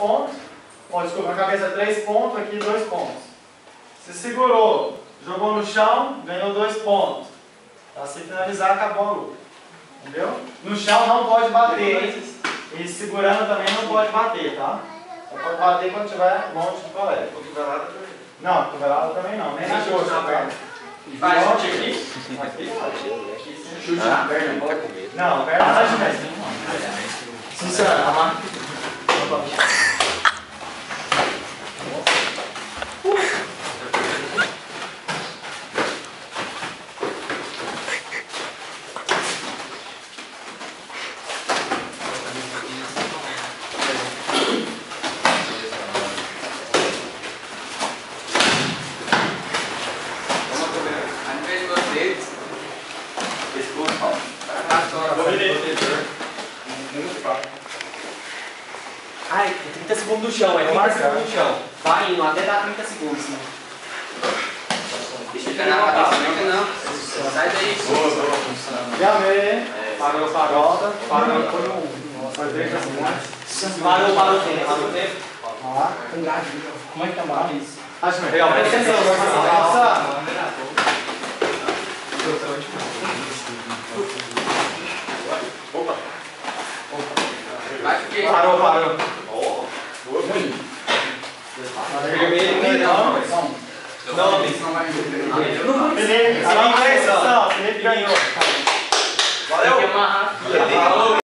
pontos. Ó, desculpa, na cabeça 3 pontos, aqui 2 pontos. Se segurou, jogou no chão, ganhou 2 pontos. Tá? Se finalizar, acabou a luta. Entendeu? No chão não pode bater, hein? E segurando também não pode bater, tá? Só pode bater quando estiver longe do colega. Cotovelada também. Não, cotovelada também não, nem na coxa, tá? Vai, chute aqui. Chute na perna, bola. Não, perna não de mesmo. Sincero, a marca. Ai, 30 segundos no chão, é 30 segundos no chão. Vai indo, até dar 30 segundos. Né? Deixa eu pegar a cabeça, não. Sai daí. Boa. Já vê. Parou, volta. Parou, foi um. Foi 30 segundos. Parou o tempo. Parou o tempo. Vamos lá. Como é que tá mais? Acho que legal. Presta atenção. Opa. Vai, fiquei. Parou. Boa. Vermelho, não. Não, Felipe, Felipe ganhou. Valeu. tem que amarrar aqui.